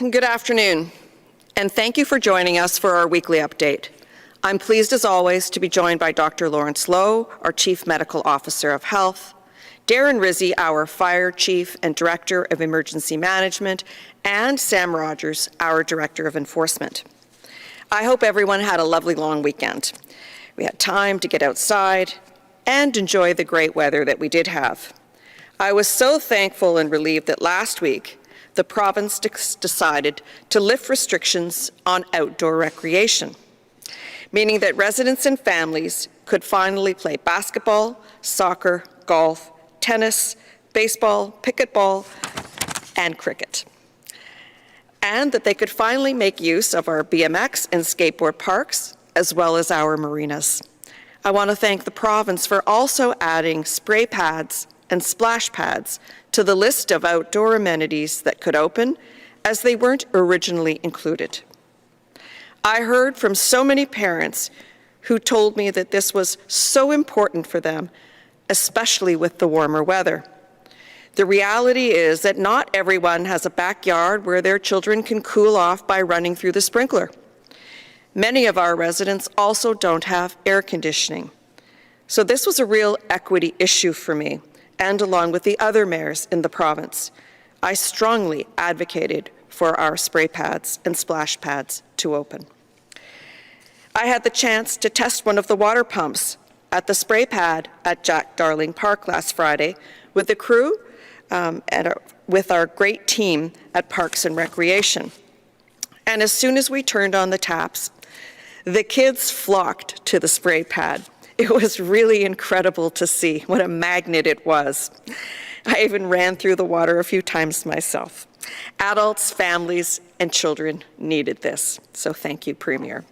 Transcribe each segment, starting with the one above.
Good afternoon, and thank you for joining us for our weekly update. I'm pleased as always to be joined by Dr. Lawrence Lowe, our Chief Medical Officer of Health, Deryn Rizzi, our Fire Chief and Director of Emergency Management, and Sam Rogers, our Director of Enforcement. I hope everyone had a lovely long weekend. We had time to get outside and enjoy the great weather that we did have. I was so thankful and relieved that last week, the province decided to lift restrictions on outdoor recreation, meaning that residents and families could finally play basketball, soccer, golf, tennis, baseball, pickleball, and cricket. And that they could finally make use of our BMX and skateboard parks, as well as our marinas. I want to thank the province for also adding spray pads and splash pads to the list of outdoor amenities that could open, as they weren't originally included. I heard from so many parents who told me that this was so important for them, especially with the warmer weather. The reality is that not everyone has a backyard where their children can cool off by running through the sprinkler. Many of our residents also don't have air conditioning. So this was a real equity issue for me, and along with the other mayors in the province. I strongly advocated for our spray pads and splash pads to open. I had the chance to test one of the water pumps at the spray pad at Jack Darling Park last Friday with the crew and with our great team at Parks and Recreation. And as soon as we turned on the taps, the kids flocked to the spray pad. It was really incredible to see what a magnet it was. I even ran through the water a few times myself. Adults, families, and children needed this. So thank you, Premier.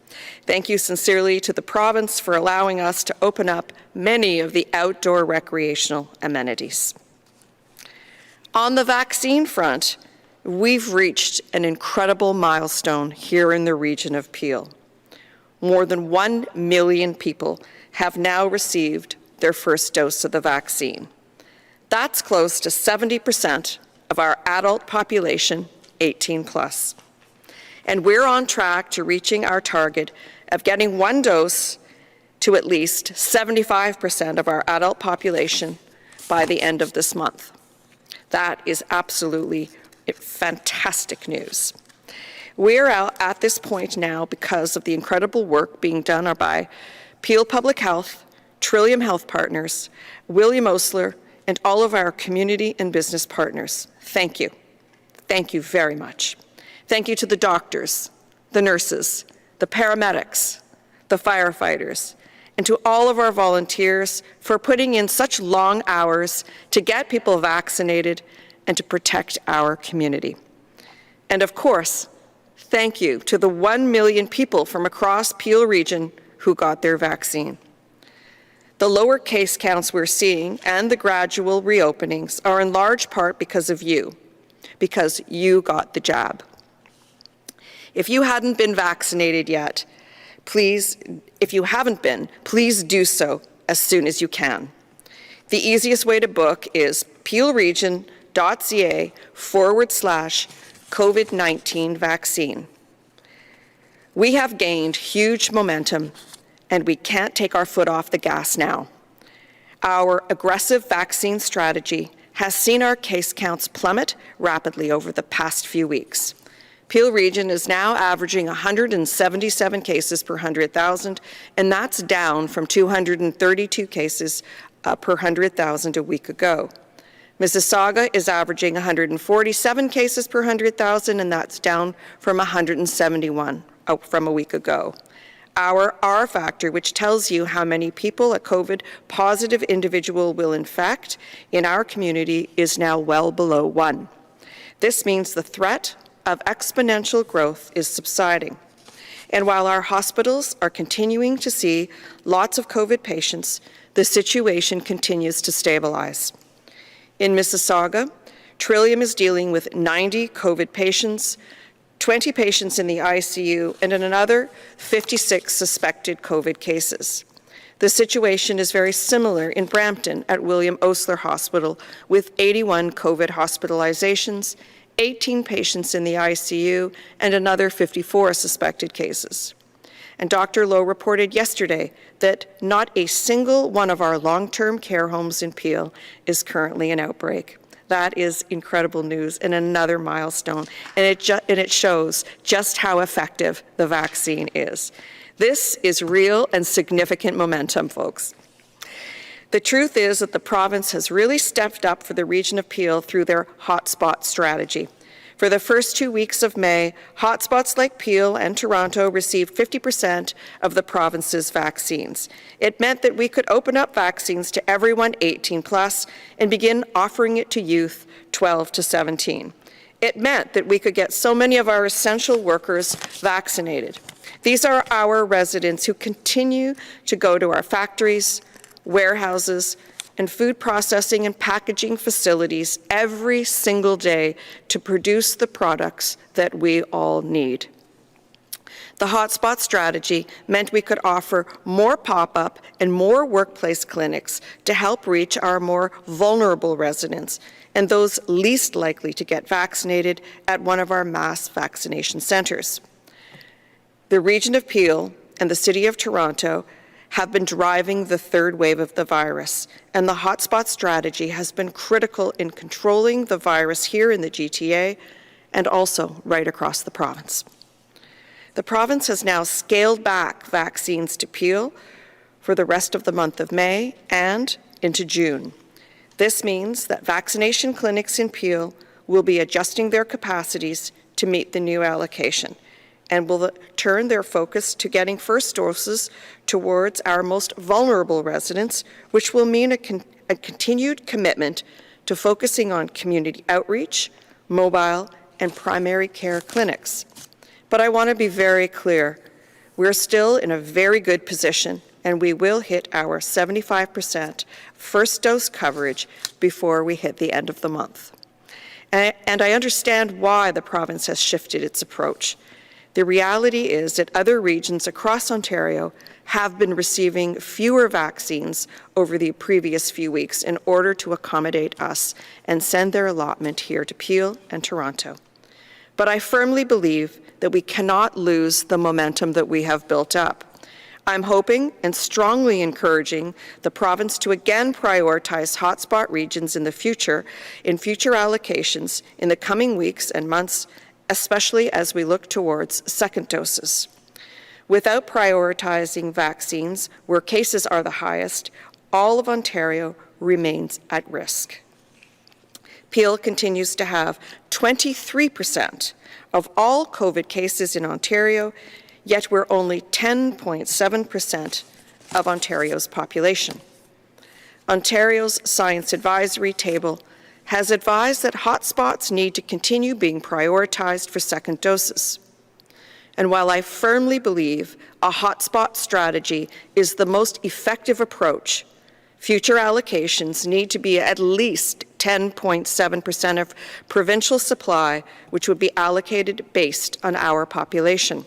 Thank you sincerely to the province for allowing us to open up many of the outdoor recreational amenities. On the vaccine front, we've reached an incredible milestone here in the region of Peel. More than 1 million people have now received their first dose of the vaccine. That's close to 70% of our adult population, 18 plus. And we're on track to reaching our target of getting one dose to at least 75% of our adult population by the end of this month. That is absolutely fantastic news. We're out at this point now because of the incredible work being done by Peel Public Health, Trillium Health Partners, William Osler, and all of our community and business partners. Thank you. Thank you very much. Thank you to the doctors, the nurses, the paramedics, the firefighters, and to all of our volunteers for putting in such long hours to get people vaccinated and to protect our community. And of course, thank you to the 1 million people from across Peel Region who got their vaccine. The lower case counts we're seeing and the gradual reopenings are in large part because of you, because you got the jab. If you hadn't been vaccinated yet, please do so as soon as you can. The easiest way to book is peelregion.ca/COVID-19 vaccine. We have gained huge momentum and we can't take our foot off the gas now. Our aggressive vaccine strategy has seen our case counts plummet rapidly over the past few weeks. Peel Region is now averaging 177 cases per 100,000, and that's down from 232 cases per 100,000 a week ago. Mississauga is averaging 147 cases per 100,000, and that's down from 171 from a week ago. Our R factor, which tells you how many people a COVID-positive individual will infect in our community, is now well below 1. This means the threat of exponential growth is subsiding. And while our hospitals are continuing to see lots of COVID patients, the situation continues to stabilize. In Mississauga, Trillium is dealing with 90 COVID patients, 20 patients in the ICU, and another 56 suspected COVID cases. The situation is very similar in Brampton at William Osler Hospital with 81 COVID hospitalizations, 18 patients in the ICU, and another 54 suspected cases. And Dr. Lowe reported yesterday that not a single one of our long-term care homes in Peel is currently in outbreak. That is incredible news and another milestone, and it shows just how effective the vaccine is. This is real and significant momentum, folks. The truth is that the province has really stepped up for the region of Peel through their hotspot strategy. For the first 2 weeks of May, hotspots like Peel and Toronto received 50% of the province's vaccines. It meant that we could open up vaccines to everyone 18 plus and begin offering it to youth 12 to 17. It meant that we could get so many of our essential workers vaccinated. These are our residents who continue to go to our factories, warehouses, and food processing and packaging facilities every single day to produce the products that we all need. The hotspot strategy meant we could offer more pop-up and more workplace clinics to help reach our more vulnerable residents and those least likely to get vaccinated at one of our mass vaccination centres. The region of Peel and the City of Toronto have been driving the third wave of the virus, and the hotspot strategy has been critical in controlling the virus here in the GTA and also right across the province. The province has now scaled back vaccines to Peel for the rest of the month of May and into June. This means that vaccination clinics in Peel will be adjusting their capacities to meet the new allocation and will turn their focus to getting first doses towards our most vulnerable residents, which will mean a continued commitment to focusing on community outreach, mobile, and primary care clinics. But I want to be very clear. We're still in a very good position, and we will hit our 75% first dose coverage before we hit the end of the month. And I understand why the province has shifted its approach. The reality is that other regions across Ontario have been receiving fewer vaccines over the previous few weeks in order to accommodate us and send their allotment here to Peel and Toronto. But I firmly believe that we cannot lose the momentum that we have built up. I'm hoping and strongly encouraging the province to again prioritize hotspot regions in future allocations in the coming weeks and months, especially as we look towards second doses. Without prioritizing vaccines where cases are the highest, all of Ontario remains at risk. Peel continues to have 23% of all COVID cases in Ontario, yet we're only 10.7% of Ontario's population. Ontario's Science Advisory Table has advised that hotspots need to continue being prioritized for second doses. And while I firmly believe a hotspot strategy is the most effective approach, future allocations need to be at least 10.7% of provincial supply, which would be allocated based on our population.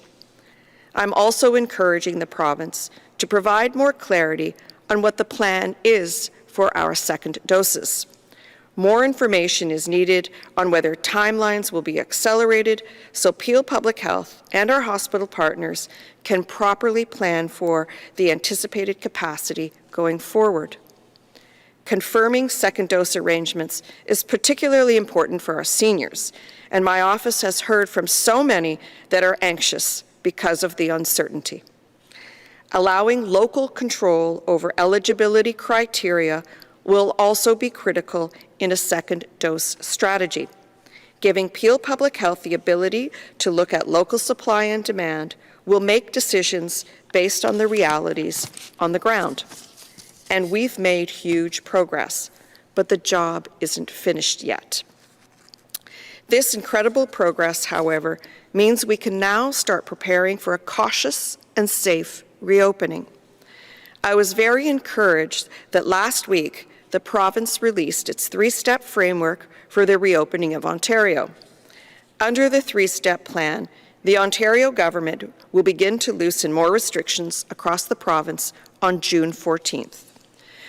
I'm also encouraging the province to provide more clarity on what the plan is for our second doses. More information is needed on whether timelines will be accelerated so Peel Public Health and our hospital partners can properly plan for the anticipated capacity going forward. Confirming second dose arrangements is particularly important for our seniors, and my office has heard from so many that are anxious because of the uncertainty. Allowing local control over eligibility criteria will also be critical in a second dose strategy. Giving Peel Public Health the ability to look at local supply and demand will make decisions based on the realities on the ground. And we've made huge progress, but the job isn't finished yet. This incredible progress, however, means we can now start preparing for a cautious and safe reopening. I was very encouraged that last week the province released its three-step framework for the reopening of Ontario. Under the three-step plan, the Ontario government will begin to loosen more restrictions across the province on June 14th,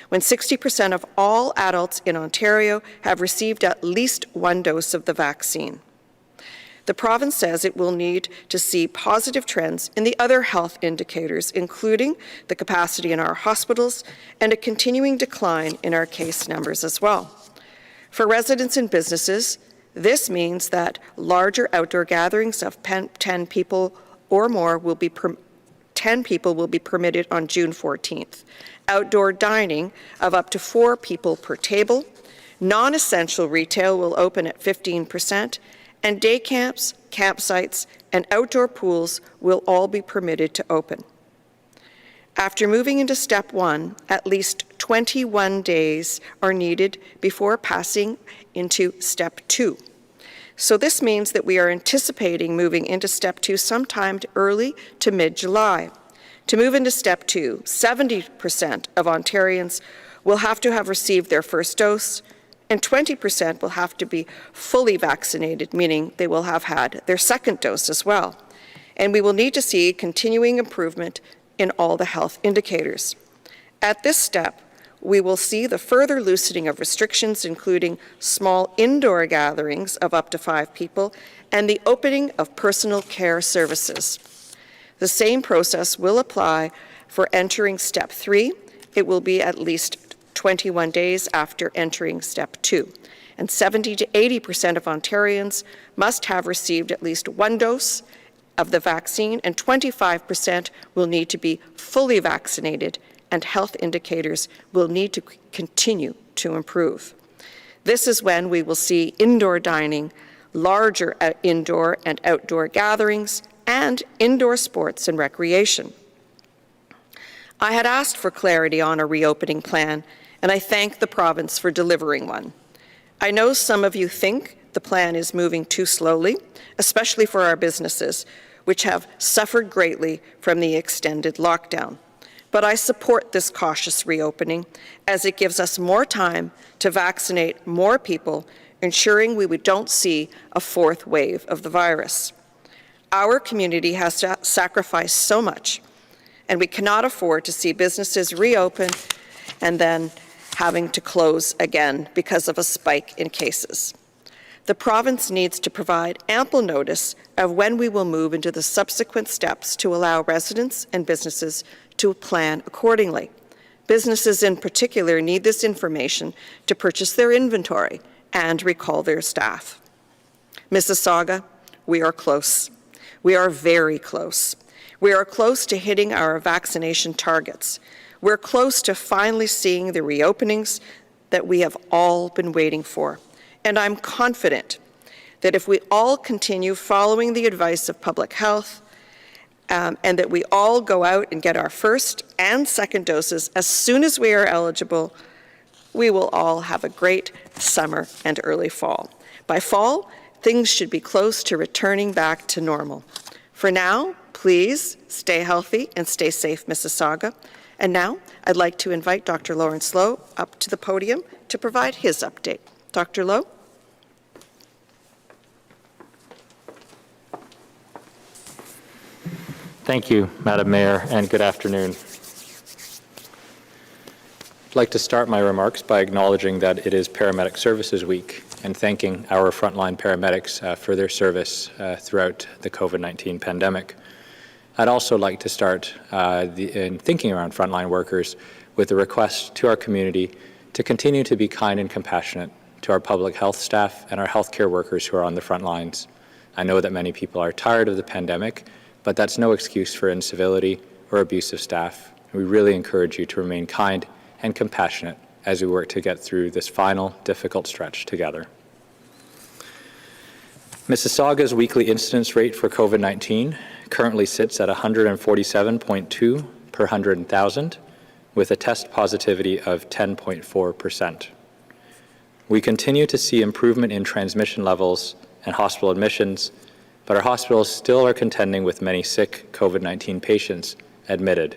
when 60% of all adults in Ontario have received at least one dose of the vaccine. The province says it will need to see positive trends in the other health indicators, including the capacity in our hospitals and a continuing decline in our case numbers as well. For residents and businesses, this means that larger outdoor gatherings of 10 people or more will be 10 people will be permitted on June 14th. Outdoor dining of up to 4 people per table. Non-essential retail will open at 15%, and day camps, campsites, and outdoor pools will all be permitted to open. After moving into Step 1, at least 21 days are needed before passing into Step 2. So this means that we are anticipating moving into Step 2 sometime early to mid-July. To move into Step 2, 70% of Ontarians will have to have received their first dose, and 20% will have to be fully vaccinated, meaning they will have had their second dose as well. And we will need to see continuing improvement in all the health indicators. At this step, we will see the further loosening of restrictions, including small indoor gatherings of up to 5 people and the opening of personal care services. The same process will apply for entering Step 3. It will be at least 21 days after entering Step 2, and 70 to 80% of Ontarians must have received at least 1 dose of the vaccine, and 25% will need to be fully vaccinated, and health indicators will need to continue to improve. This is when we will see indoor dining, larger indoor and outdoor gatherings, and indoor sports and recreation. I had asked for clarity on a reopening plan, and I thank the province for delivering one. I know some of you think the plan is moving too slowly, especially for our businesses, which have suffered greatly from the extended lockdown. But I support this cautious reopening as it gives us more time to vaccinate more people, ensuring we don't see a 4th wave of the virus. Our community has sacrificed so much, and we cannot afford to see businesses reopen and then having to close again because of a spike in cases. The province needs to provide ample notice of when we will move into the subsequent steps to allow residents and businesses to plan accordingly. Businesses in particular need this information to purchase their inventory and recall their staff. Mississauga, we are close. We are very close. We are close to hitting our vaccination targets. We're close to finally seeing the reopenings that we have all been waiting for. And I'm confident that if we all continue following the advice of public health, and that we all go out and get our first and second doses as soon as we are eligible, we will all have a great summer and early fall. By fall, things should be close to returning back to normal. For now, please stay healthy and stay safe, Mississauga. And now, I'd like to invite Dr. Lawrence Loh up to the podium to provide his update. Dr. Loh? Thank you, Madam Mayor, and good afternoon. I'd like to start my remarks by acknowledging that it is Paramedic Services Week and thanking our frontline paramedics for their service throughout the COVID-19 pandemic. I'd also like to start in thinking around frontline workers with a request to our community to continue to be kind and compassionate to our public health staff and our healthcare workers who are on the front lines. I know that many people are tired of the pandemic, but that's no excuse for incivility or abuse of staff. We really encourage you to remain kind and compassionate as we work to get through this final difficult stretch together. Mississauga's weekly incidence rate for COVID-19 currently sits at 147.2 per 100,000, with a test positivity of 10.4%. We continue to see improvement in transmission levels and hospital admissions, but our hospitals still are contending with many sick COVID-19 patients admitted.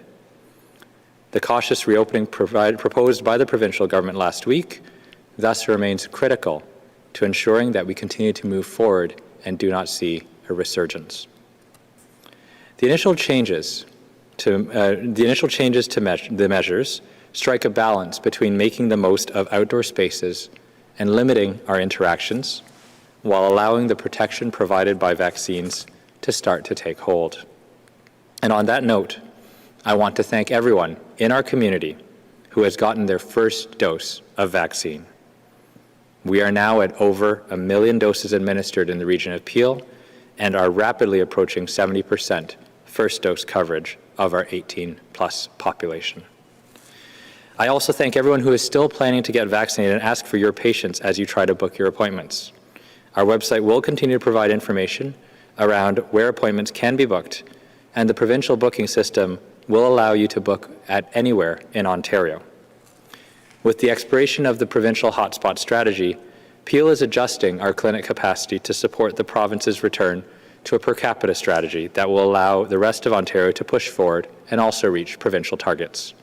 The cautious reopening proposed by the provincial government last week thus remains critical to ensuring that we continue to move forward and do not see a resurgence. The initial changes to the measures strike a balance between making the most of outdoor spaces and limiting our interactions, while allowing the protection provided by vaccines to start to take hold. And on that note, I want to thank everyone in our community who has gotten their first dose of vaccine. We are now at over 1 million doses administered in the region of Peel and are rapidly approaching 70% first dose coverage of our 18+ population. I also thank everyone who is still planning to get vaccinated and ask for your patience as you try to book your appointments. Our website will continue to provide information around where appointments can be booked, and the provincial booking system will allow you to book at anywhere in Ontario. With the expiration of the provincial hotspot strategy, Peel is adjusting our clinic capacity to support the province's return to a per capita strategy that will allow the rest of Ontario to push forward and also reach provincial targets.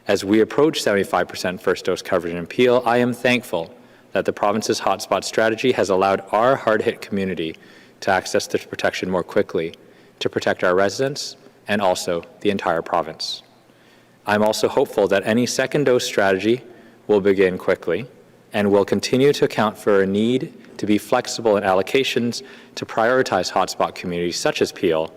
As we approach 75% first dose coverage in Peel, I am thankful that the province's hotspot strategy has allowed our hard-hit community to access the protection more quickly to protect our residents and also the entire province. I'm also hopeful that any second dose strategy will begin quickly and will continue to account for a need to be flexible in allocations to prioritize hotspot communities such as Peel,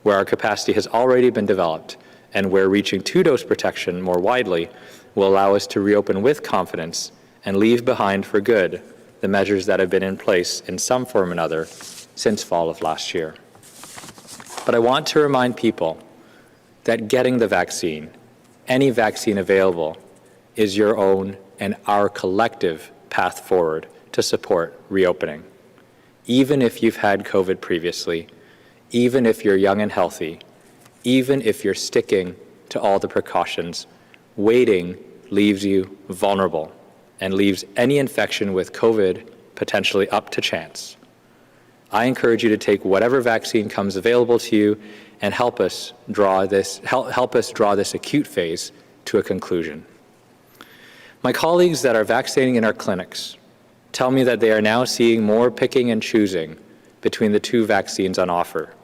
where our capacity has already been developed and where reaching 2-dose protection more widely will allow us to reopen with confidence and leave behind for good the measures that have been in place in some form or another since fall of last year. But I want to remind people that getting the vaccine, any vaccine available, is your own and our collective path forward to support reopening. Even if you've had COVID previously, even if you're young and healthy, even if you're sticking to all the precautions, waiting leaves you vulnerable and leaves any infection with COVID potentially up to chance. I encourage you to take whatever vaccine comes available to you and help us draw this acute phase to a conclusion. My colleagues that are vaccinating in our clinics tell me that they are now seeing more picking and choosing between the 2 vaccines on offer.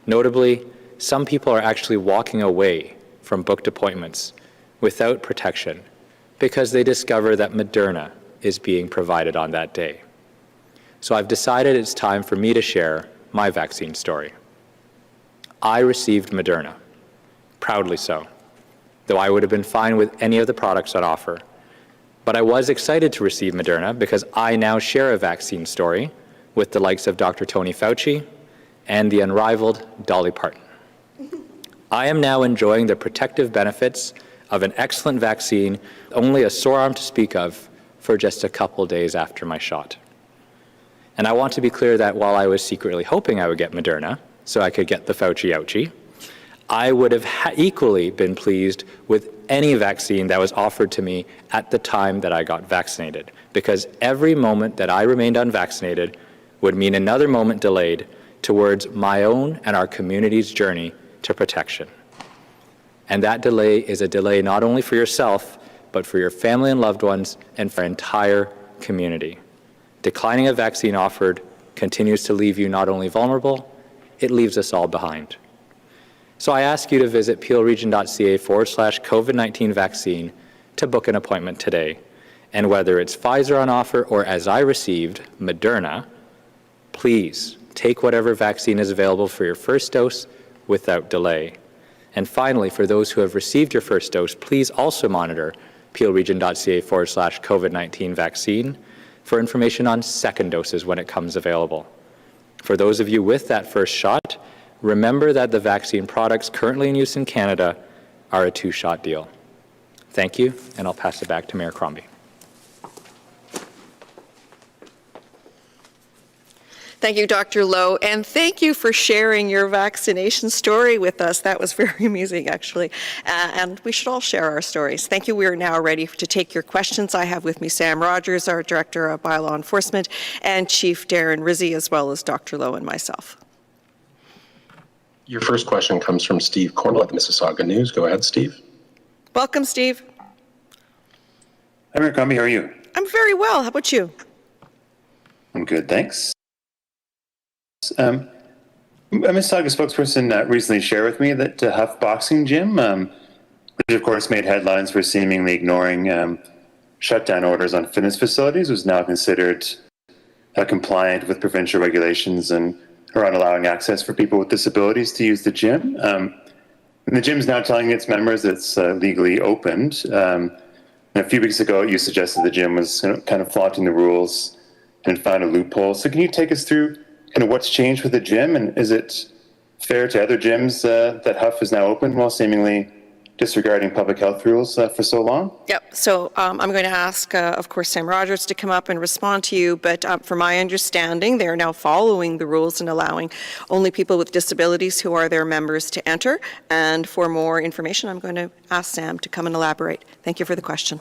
Notably, some people are actually walking away from booked appointments without protection because they discover that Moderna is being provided on that day. So I've decided it's time for me to share my vaccine story. I received Moderna, proudly so, though I would have been fine with any of the products on offer. But I was excited to receive Moderna because I now share a vaccine story with the likes of Dr. Tony Fauci and the unrivaled Dolly Parton. I am now enjoying the protective benefits of an excellent vaccine, only a sore arm to speak of, for just a couple days after my shot. And I want to be clear that while I was secretly hoping I would get Moderna so I could get the Fauci ouchie, I would have equally been pleased with any vaccine that was offered to me at the time that I got vaccinated, because every moment that I remained unvaccinated would mean another moment delayed towards my own and our community's journey to protection. And that delay is a delay not only for yourself, but for your family and loved ones and for our entire community. Declining a vaccine offered continues to leave you not only vulnerable, it leaves us all behind. So I ask you to visit peelregion.ca/COVID-19 vaccine to book an appointment today. And whether it's Pfizer on offer or, as I received, Moderna, please take whatever vaccine is available for your first dose without delay. And finally, for those who have received your first dose, please also monitor peelregion.ca/COVID-19 vaccine for information on second doses when it comes available. For those of you with that first shot, remember that the vaccine products currently in use in Canada are a 2-shot deal. Thank you, and I'll pass it back to Mayor Crombie. Thank you, Dr. Lowe, and thank you for sharing your vaccination story with us. That was very amusing, actually, and we should all share our stories. Thank you. We are now ready to take your questions. I have with me Sam Rogers, our Director of Bylaw Enforcement, and Chief Deryn Rizzi, as well as Dr. Lowe and myself. Your first question comes from Steve Cornwell at the Mississauga News. Go ahead, Steve. Welcome, Steve. Hi, Mayor Crombie. How are you? I'm very well. How about you? I'm good, thanks. A Mississauga spokesperson recently shared with me that Huff Boxing Gym, which of course made headlines for seemingly ignoring shutdown orders on fitness facilities, was now considered compliant with provincial regulations and around allowing access for people with disabilities to use the gym. And the gym is now telling its members it's legally opened. And a few weeks ago, you suggested the gym was kind of flaunting the rules and found a loophole. So can you take us through kind of what's changed with the gym, and is it fair to other gyms that Huff is now open while seemingly disregarding public health rules for so long? Yep. So I'm going to ask, of course, Sam Rogers to come up and respond to you. But from my understanding, they're now following the rules and allowing only people with disabilities who are their members to enter. And for more information, I'm going to ask Sam to come and elaborate. Thank you for the question.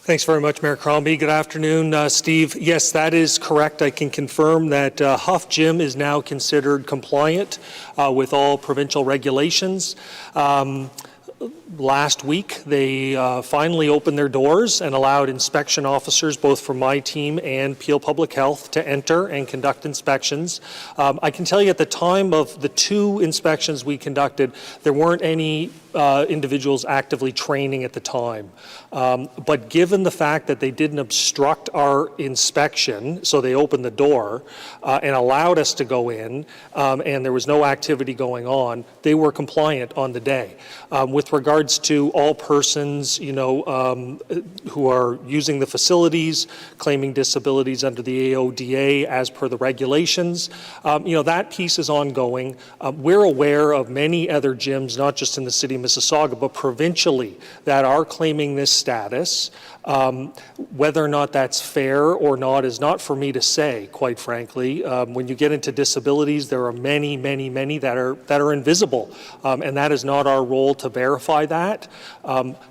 Thanks very much, Mayor Crombie. Good afternoon, Steve. Yes, that is correct. I can confirm that Huff Gym is now considered compliant with all provincial regulations. Last week, they finally opened their doors and allowed inspection officers, both from my team and Peel Public Health, to enter and conduct inspections. I can tell you at the time of the 2 inspections we conducted, there weren't any individuals actively training at the time. But given the fact that they didn't obstruct our inspection, so they opened the door and allowed us to go in, and there was no activity going on, they were compliant on the day. With regards to all persons, who are using the facilities, claiming disabilities under the AODA as per the regulations, that piece is ongoing. We're aware of many other gyms, not just in the city of Mississauga, but provincially, that are claiming this status. Whether or not that's fair or not is not for me to say, quite frankly. When you get into disabilities, there are many, many, many that are invisible, and that is not our role to verify that.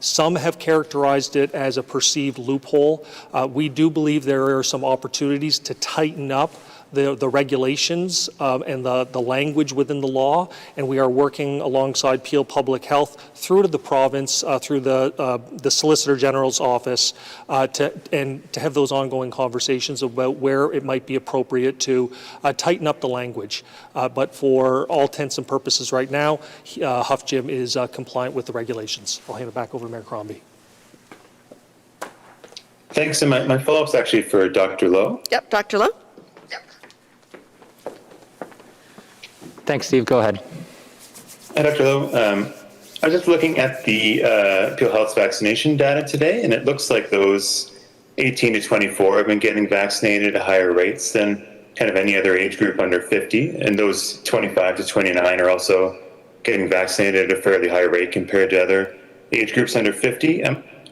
Some have characterized it as a perceived loophole. We do believe there are some opportunities to tighten up the regulations and the language within the law, and we are working alongside Peel Public Health through to the province, through the Solicitor General's office, to have those ongoing conversations about where it might be appropriate to tighten up the language. But for all intents and purposes right now, Huff Gym is compliant with the regulations. I'll hand it back over to Mayor Crombie. Thanks. And my follow-up is actually for Dr. Lowe. Yep, Dr. Lowe. Thanks, Steve. Go ahead. Dr. Lowe, I was just looking at the Peel Health's vaccination data today, and it looks like those 18 to 24 have been getting vaccinated at higher rates than kind of any other age group under 50, and those 25 to 29 are also getting vaccinated at a fairly high rate compared to other age groups under 50.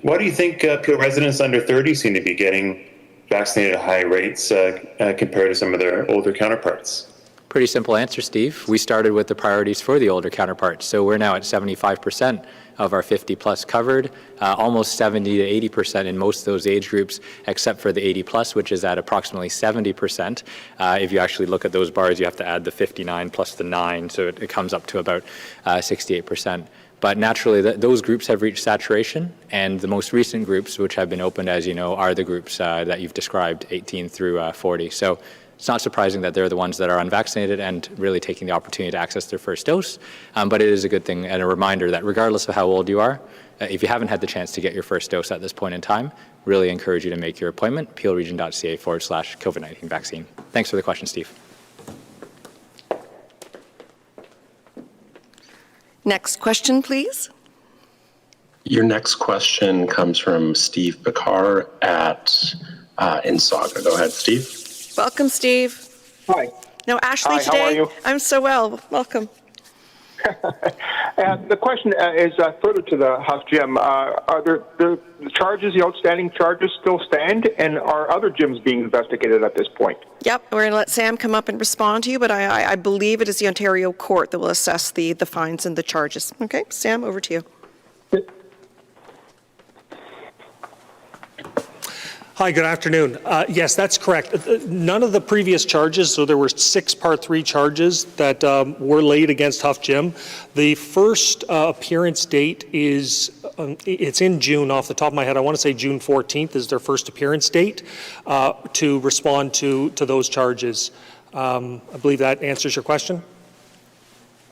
Why do you think Peel residents under 30 seem to be getting vaccinated at high rates compared to some of their older counterparts? Pretty simple answer, Steve. We started with the priorities for the older counterparts. So we're now at 75% of our 50 plus covered, almost 70 to 80% in most of those age groups, except for the 80 plus, which is at approximately 70%. If you actually look at those bars, you have to add the 59 plus the 9, so it comes up to about 68%. But naturally, those groups have reached saturation, and the most recent groups, which have been opened, as you know, are the groups that you've described, 18 through 40. So it's not surprising that they're the ones that are unvaccinated and really taking the opportunity to access their first dose. But it is a good thing and a reminder that regardless of how old you are, if you haven't had the chance to get your first dose at this point in time, really encourage you to make your appointment, peelregion.ca/COVID-19 vaccine. Thanks for the question, Steve. Next question, please. Your next question comes from Steve Picard at Mississauga. Go ahead, Steve. Welcome, Steve. Hi. No, Ashley Hi, today. how are you? I'm so well. Welcome. The question is further to the Huff Gym. Are the charges, the outstanding charges, still stand, and are other gyms being investigated at this point? Yep, we're going to let Sam come up and respond to you, but I believe it is the Ontario court that will assess the fines and the charges. Okay, Sam, over to you. Hi, good afternoon. Yes, that's correct. None of the previous charges, so there were 6 Part 3 charges that were laid against Huff Gym. The first appearance date is, it's in June off the top of my head. I want to say June 14th is their first appearance date to respond to those charges. I believe that answers your question.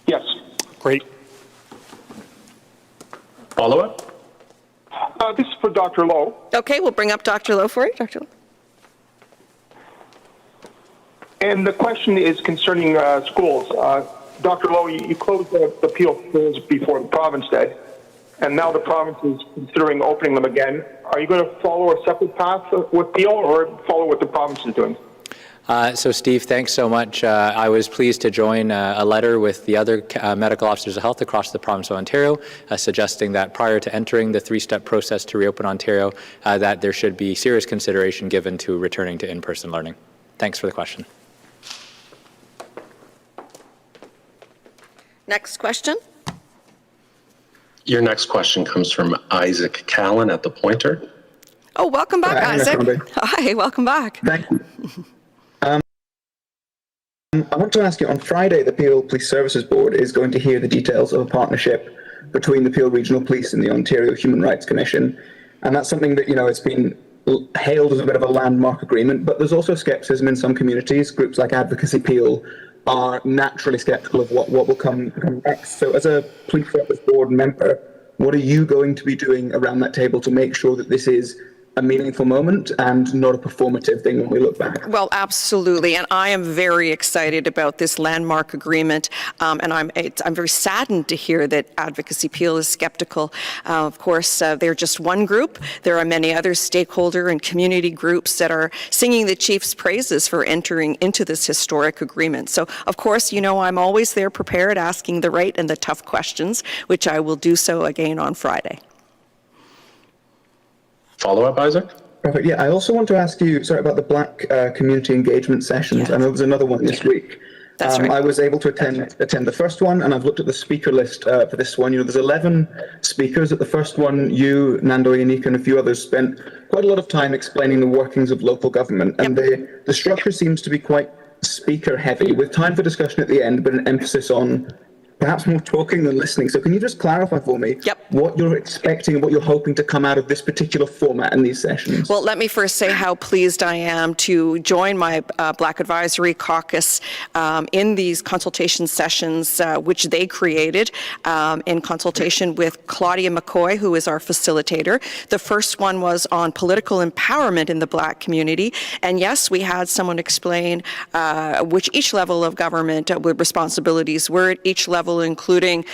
Yes. Great. Follow-up? This is for Dr. Lowe. Okay, we'll bring up Dr. Lowe for you. Dr. Lowe. And the question is concerning schools. Dr. Lowe, you closed the Peel schools before the province did, and now the province is considering opening them again. Are you going to follow a separate path with Peel or follow what the province is doing? So Steve, thanks so much. I was pleased to join a letter with the other medical officers of health across the province of Ontario, suggesting that prior to entering the three-step process to reopen Ontario, that there should be serious consideration given to returning to in-person learning. Thanks for the question. Next question. Your next question comes from Isaac Callan at the Pointer. Oh, welcome back, Hi, Isaac. Crombie. Hi, welcome back. Thank you. I want to ask you, on Friday, the Peel Police Services Board is going to hear the details of a partnership between the Peel Regional Police and the Ontario Human Rights Commission. And that's something that, it's been hailed as a bit of a landmark agreement, but there's also scepticism in some communities. Groups like Advocacy Peel are naturally sceptical of what will come next. So as a Police Service Board member, what are you going to be doing around that table to make sure that this is a meaningful moment and not a performative thing when we look back? Well, absolutely, and I am very excited about this landmark agreement, and I'm very saddened to hear that Advocacy Peel is skeptical. Of course, they're just one group. There are many other stakeholder and community groups that are singing the Chief's praises for entering into this historic agreement. So, of course, I'm always there prepared, asking the right and the tough questions, which I will do so again on Friday. Follow-up, Isaac? Perfect. Yeah, I also want to ask you, about the Black community engagement sessions. Yeah. I know there's another one this week. That's right. I was able to attend the first one, and I've looked at the speaker list for this one. There's 11 speakers. At the first one, you, Nando, Yanika, and a few others spent quite a lot of time explaining the workings of local government, and the structure seems to be quite speaker-heavy, with time for discussion at the end, but an emphasis on perhaps more talking than listening. So can you just clarify for me what you're expecting and what you're hoping to come out of this particular format in these sessions? Well, let me first say how pleased I am to join my Black Advisory Caucus in these consultation sessions, which they created in consultation with Claudia McCoy, who is our facilitator. The first one was on political empowerment in the Black community. And yes, we had someone explain which each level of government with responsibilities were at each level, including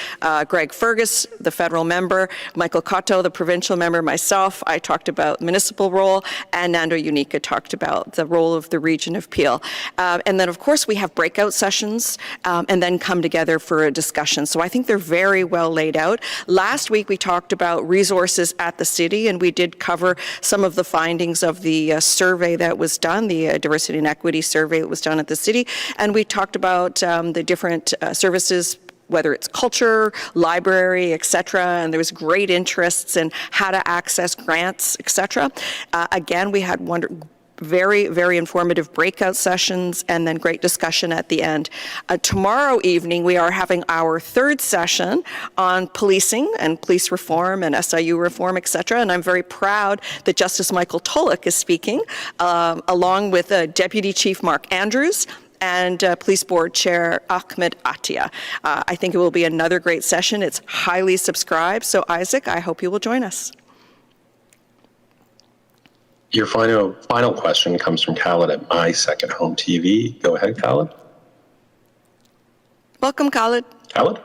Greg Fergus, the federal member, Michael Cotto, the provincial member, myself. I talked about municipal role, and Nando Unica talked about the role of the region of Peel. And then, of course, we have breakout sessions and then come together for a discussion. So I think they're very well laid out. Last week, we talked about resources at the city, and we did cover some of the findings of the survey that was done, the diversity and equity survey that was done at the city. And we talked about the different services, whether it's culture, library, et cetera, and there was great interests in how to access grants, et cetera. Again, we had very, very informative breakout sessions and then great discussion at the end. Tomorrow evening, we are having our third session on policing and police reform and SIU reform, et cetera, and I'm very proud that Justice Michael Tulloch is speaking, along with Deputy Chief Mark Andrews, and Police Board Chair Ahmed Attia. I think it will be another great session. It's highly subscribed. So, Isaac, I hope you will join us. Your final question comes from Khaled at My Second Home TV. Go ahead, Khaled. Welcome, Khaled. Khaled?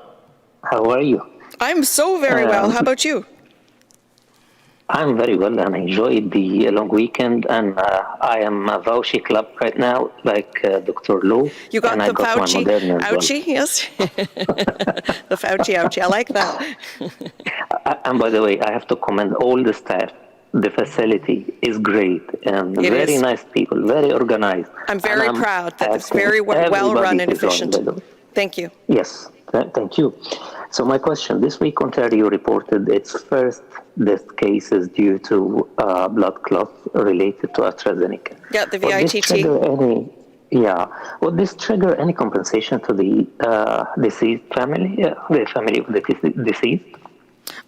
How are you? I'm so very well. How about you? I'm very well, and I enjoyed the long weekend, and I am a Fauci club right now, like Dr. Lowe. You got the Fauci ouchie, yes? The Fauci ouchie, I like that. And by the way, I have to commend all the staff. The facility is great, and very nice people, very organized. I'm very proud that it's very well run and efficient. Thank you. Yes, thank you. So my question, this week Ontario reported its first death cases due to blood clots related to AstraZeneca. Yeah, the VITT. Would this trigger any compensation to the deceased family, the family of the deceased?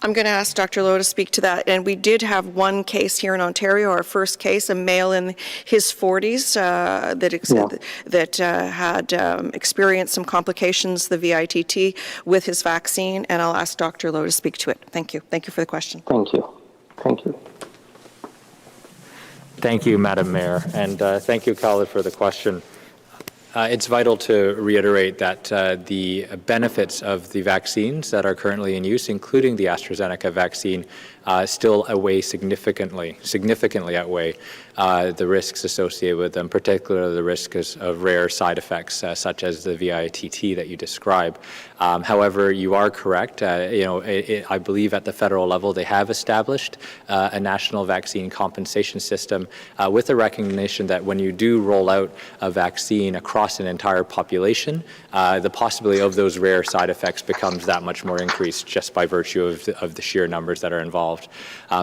I'm going to ask Dr. Lowe to speak to that. And we did have one case here in Ontario, our first case, a male in his 40s that had experienced some complications, the VITT, with his vaccine. And I'll ask Dr. Lowe to speak to it. Thank you. Thank you for the question. Thank you. Thank you. Thank you, Madam Mayor, and thank you, Khaled, for the question. It's vital to reiterate that the benefits of the vaccines that are currently in use, including the AstraZeneca vaccine, still outweigh significantly outweigh the risks associated with them, particularly the risks of rare side effects such as the VITT that you describe. However, you are correct. I believe at the federal level they have established a national vaccine compensation system with the recognition that when you do roll out a vaccine across an entire population, the possibility of those rare side effects becomes that much more increased just by virtue of the sheer numbers that are involved.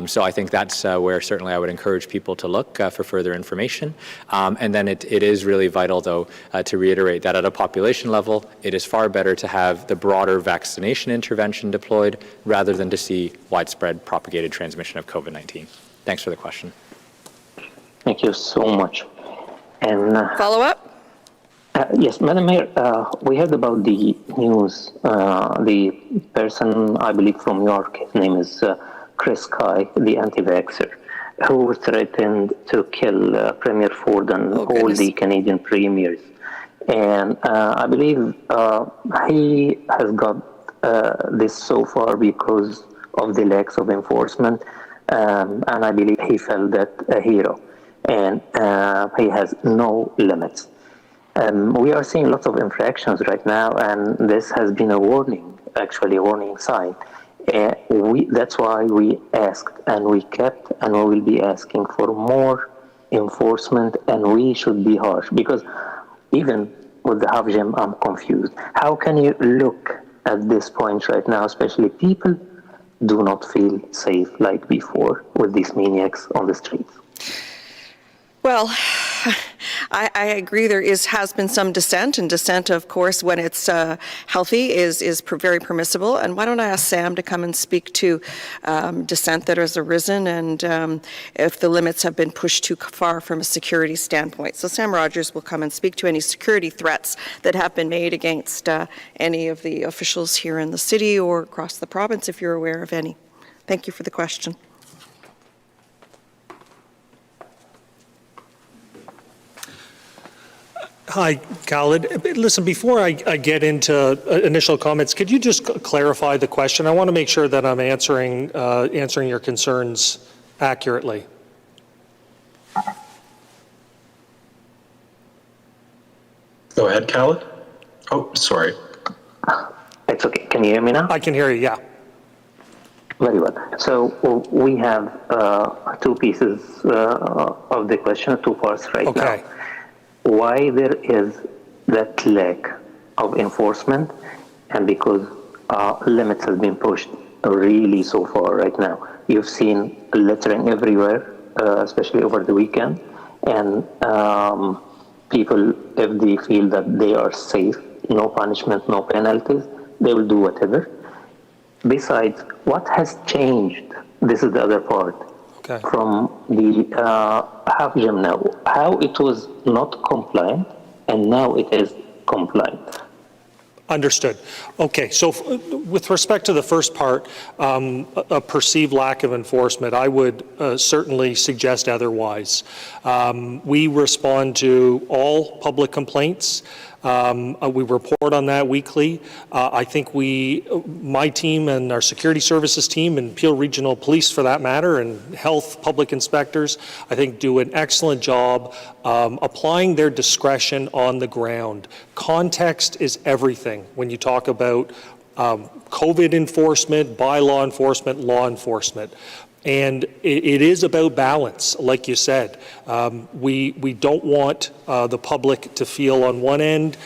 So I think that's where certainly I would encourage people to look for further information. And then it is really vital, though, to reiterate that at a population level, it is far better to have the broader vaccination intervention deployed rather than to see widespread propagated transmission of COVID-19. Thanks for the question. Thank you so much. And follow up? Yes, Madam Mayor, we heard about the news. The person, I believe from New York, his name is Chris Kye, the anti-vaxxer, who threatened to kill Premier Ford and all the Canadian premiers. And I believe he has got this so far because of the lacks of enforcement. And I believe he felt that a hero. And he has no limits. We are seeing lots of infractions right now, and this has been a warning, actually a warning sign. That's why we asked, and we kept, and we will be asking for more enforcement, and we should be harsh. Because even with the half gym, I'm confused. How can you look at this point right now, especially people do not feel safe like before with these maniacs on the streets? Well, I agree there has been some dissent, and dissent, of course, when it's healthy is very permissible. And why don't I ask Sam to come and speak to dissent that has arisen and if the limits have been pushed too far from a security standpoint. So Sam Rogers will come and speak to any security threats that have been made against any of the officials here in the city or across the province, if you're aware of any. Thank you for the question. Hi, Khaled. Listen, before I get into initial comments, could you just clarify the question? I want to make sure that I'm answering your concerns accurately. Go ahead, Khaled. Oh, sorry. It's okay. Can you hear me now? I can hear you, yeah. Very well. So we have two pieces of the question, two parts right now. Why there is that lack of enforcement, and because limits have been pushed really so far right now. You've seen littering everywhere, especially over the weekend, and people, if they feel that they are safe, no punishment, no penalties, they will do whatever. Besides, what has changed? This is the other part. From the half gym now, how it was not compliant and now it is compliant. Understood. Okay, so with respect to the first part, a perceived lack of enforcement, I would certainly suggest otherwise. We respond to all public complaints. We report on that weekly. I think my team and our security services team and Peel Regional Police for that matter, and health public inspectors, I think do an excellent job applying their discretion on the ground. Context is everything when you talk about COVID enforcement, bylaw enforcement, law enforcement. And it is about balance, like you said. We don't want the public to feel on one end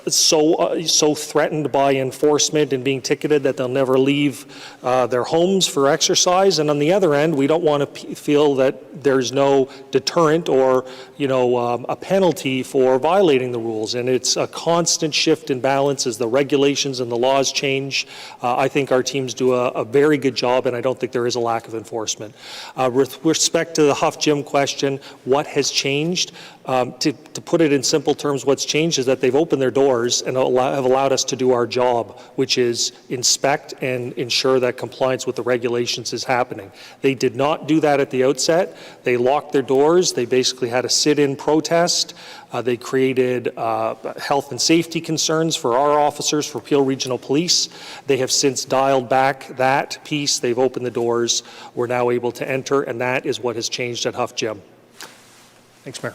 so threatened by enforcement and being ticketed that they'll never leave their homes for exercise, and on the other end, we don't want to feel that there's no deterrent or a penalty for violating the rules. And it's a constant shift in balance as the regulators regulations and the laws change, I think our teams do a very good job, and I don't think there is a lack of enforcement. With respect to the Huff Gym question, what has changed? To put it in simple terms, what's changed is that they've opened their doors and have allowed us to do our job, which is inspect and ensure that compliance with the regulations is happening. They did not do that at the outset. They locked their doors. They basically had a sit-in protest. They created health and safety concerns for our officers, for Peel Regional Police. They have since dialed back that piece. They've opened the doors. We're now able to enter, and that is what has changed at Huff Gym. Thanks, Mayor.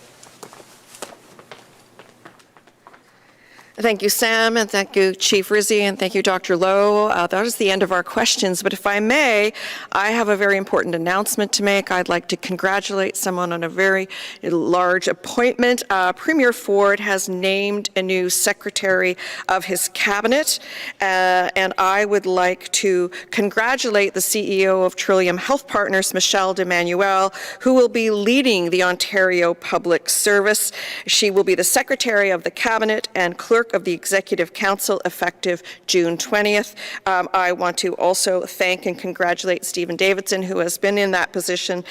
Thank you, Sam, and thank you, Chief Rizzi, and thank you, Dr. Lowe. That is the end of our questions, but if I may, I have a very important announcement to make. I'd like to congratulate someone on a very large appointment. Premier Ford has named a new secretary of his cabinet, and I would like to congratulate the CEO of Trillium Health Partners, Michelle D'Emmanuel, who will be leading the Ontario Public Service. She will be the Secretary of the Cabinet and Clerk of the Executive Council effective June 20th. I want to also thank and congratulate Stephen Davidson, who has been in that position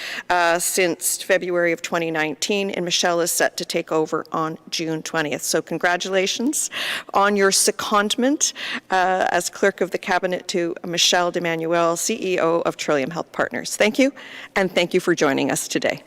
since February of 2019, and Michelle is set to take over on June 20th. So congratulations on your secondment as Clerk of the Cabinet to Michelle D'Emmanuel, CEO of Trillium Health Partners. Thank you, and thank you for joining us today.